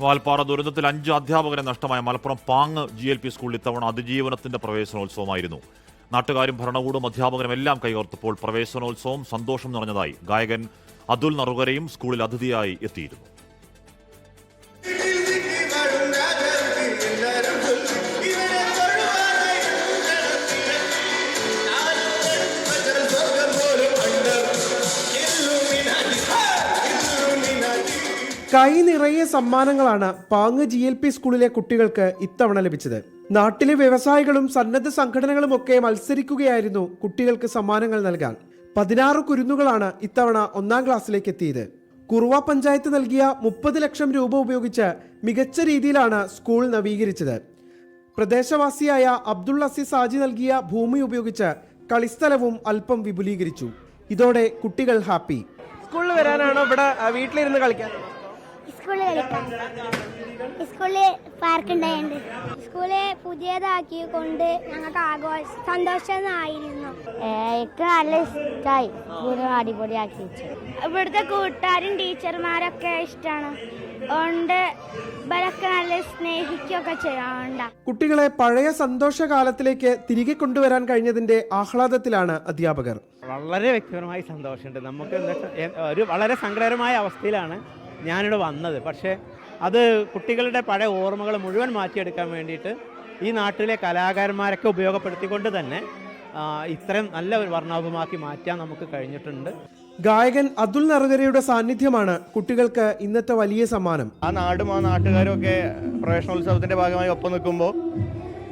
വാൽപ്പാറ ദുരന്തത്തിൽ 5 അധ്യാപകരെ നഷ്ടമായ മലപ്പുറം പാങ് GLP സ്കൂളിൽ ഇത്തവണ അതിജീവനത്തിന്റെ പ്രവേശനോത്സവമായിരുന്നു. നാട്ടുകാരും ഭരണകൂടവും അധ്യാപകരും എല്ലാം കൈകോർത്തപ്പോൾ പ്രവേശനോത്സവം സന്തോഷം നിറഞ്ഞതായി. ഗായകൻ അതുൽ നറുകരയും സ്കൂളിൽ അതിഥിയായി എത്തിയിരുന്നു. കൈ നിറയെ സമ്മാനങ്ങളാണ് പാങ് GLP സ്കൂളിലെ കുട്ടികൾക്ക് ഇത്തവണ ലഭിച്ചത്. നാട്ടിലെ വ്യവസായികളും സന്നദ്ധ സംഘടനകളുമൊക്കെ മത്സരിക്കുകയായിരുന്നു കുട്ടികൾക്ക് സമ്മാനങ്ങൾ നൽകാൻ. 16 കുരുന്നുകളാണ് ഇത്തവണ 1ാം ക്ലാസ്സിലേക്ക് എത്തിയത്. കുറുവ പഞ്ചായത്ത് നൽകിയ 30 ലക്ഷം രൂപ ഉപയോഗിച്ച് മികച്ച രീതിയിലാണ് സ്കൂൾ നവീകരിച്ചത്. പ്രദേശവാസിയായ അബ്ദുൾ അസീസ് ഹാജി നൽകിയ ഭൂമി ഉപയോഗിച്ച് കളിസ്ഥലവും അല്പം വിപുലീകരിച്ചു. ഇതോടെ കുട്ടികൾ ഹാപ്പി. സ്കൂളിൽ വരാനാണോ ഇവിടെ വീട്ടിലിരുന്ന് കളിക്കാൻ? സ്കൂളിൽ പാർക്ക് ഉണ്ടായിട്ടുണ്ട്. സ്കൂള് പുതിയതാക്കിക്കൊണ്ട് ഞങ്ങൾക്ക് സന്തോഷമായിരുന്നു. എനിക്ക് നല്ല ഇഷ്ടമായി. അടിപൊളിയാക്കി വെച്ചു. ഇവിടുത്തെ കൂട്ടുകാരും ടീച്ചർമാരൊക്കെ ഇഷ്ടമാണ്. അതുകൊണ്ട് ഇവരൊക്കെ നല്ല സ്നേഹിക്കുകയൊക്കെ ചെയ്യാറുണ്ട. കുട്ടികളെ പഴയ സന്തോഷകാലത്തിലേക്ക് തിരികെ കൊണ്ടുവരാൻ കഴിഞ്ഞതിന്റെ ആഹ്ലാദത്തിലാണ് അധ്യാപകർ. വളരെ വ്യക്തിപരമായി സന്തോഷമുണ്ട്. നമുക്ക് ഒരു വളരെ സങ്കടകരമായ അവസ്ഥയിലാണ് ഞാനിവിടെ വന്നത്. പക്ഷേ അത് കുട്ടികളുടെ പഴയ ഓർമ്മകൾ മുഴുവൻ മാറ്റിയെടുക്കാൻ വേണ്ടിയിട്ട് ഈ നാട്ടിലെ കലാകാരന്മാരൊക്കെ ഉപയോഗപ്പെടുത്തിക്കൊണ്ട് തന്നെ ഇത്രയും നല്ല ഒരു വർണ്ണാഭമാക്കി മാറ്റാൻ നമുക്ക് കഴിഞ്ഞിട്ടുണ്ട്. ഗായകൻ അതുൽ നറുകരയുടെ സാന്നിധ്യമാണ് കുട്ടികൾക്ക് ഇന്നത്തെ വലിയ സമ്മാനം. ആ നാടും ആ നാട്ടുകാരും ഒക്കെ പ്രവേശനോത്സവത്തിന്റെ ഭാഗമായി ഒപ്പം നിൽക്കുമ്പോൾ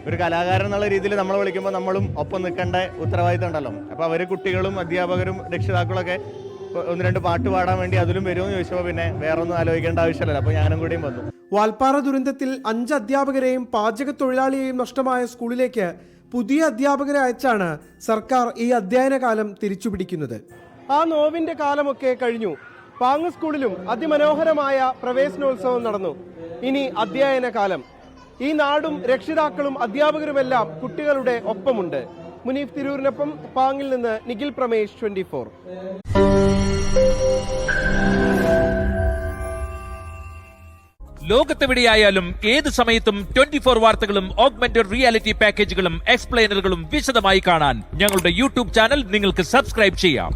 ഒരു കലാകാരൻ എന്നുള്ള രീതിയിൽ നമ്മളെ വിളിക്കുമ്പോൾ നമ്മളും ഒപ്പം നിൽക്കേണ്ട ഉത്തരവാദിത്തം ഉണ്ടല്ലോ. അപ്പോൾ അവർ കുട്ടികളും അധ്യാപകരും രക്ഷിതാക്കളൊക്കെ 1-2 പാട്ട് പാടാൻ വേണ്ടി അതിലും വരുമെന്ന് ചോദിച്ചപ്പോൾ പിന്നെ വേറെ ഒന്നും ആലോചിക്കേണ്ട ആവശ്യമില്ലല്ലോ. അപ്പോൾ ഞാനും കൂടിയും വന്നു. വാൽപ്പാറ ദുരന്തത്തിൽ 5 അധ്യാപകരെയും പാചക തൊഴിലാളിയെയും നഷ്ടമായ സ്കൂളിലേക്ക് പുതിയ അധ്യാപകരെ അയച്ചാണ് സർക്കാർ ഈ അധ്യയന കാലം തിരിച്ചുപിടിക്കുന്നത്. ആ നോവിന്റെ കാലമൊക്കെ കഴിഞ്ഞു. പാങ് സ്കൂളിലും അതിമനോഹരമായ പ്രവേശനോത്സവം നടന്നു. ഇനി അധ്യയന കാലം. ഈ നാടും രക്ഷിതാക്കളും അധ്യാപകരുമെല്ലാം കുട്ടികളുടെ ഒപ്പമുണ്ട്. മുനീഫ് തിരൂരിനൊപ്പം പാങ്ങിൽ നിന്ന് നിഖിൽ പ്രമേഷ്, 24. ലോകത്തെവിടെയായാലും ഏത് സമയത്തും 24 വാർത്തകളും ഓഗ്മെന്റഡ് റിയാലിറ്റി പാക്കേജുകളും എക്സ്പ്ലെയിനറുകളും വിശദമായി കാണാൻ ഞങ്ങളുടെ YouTube ചാനൽ നിങ്ങൾക്ക് സബ്സ്ക്രൈബ് ചെയ്യാം.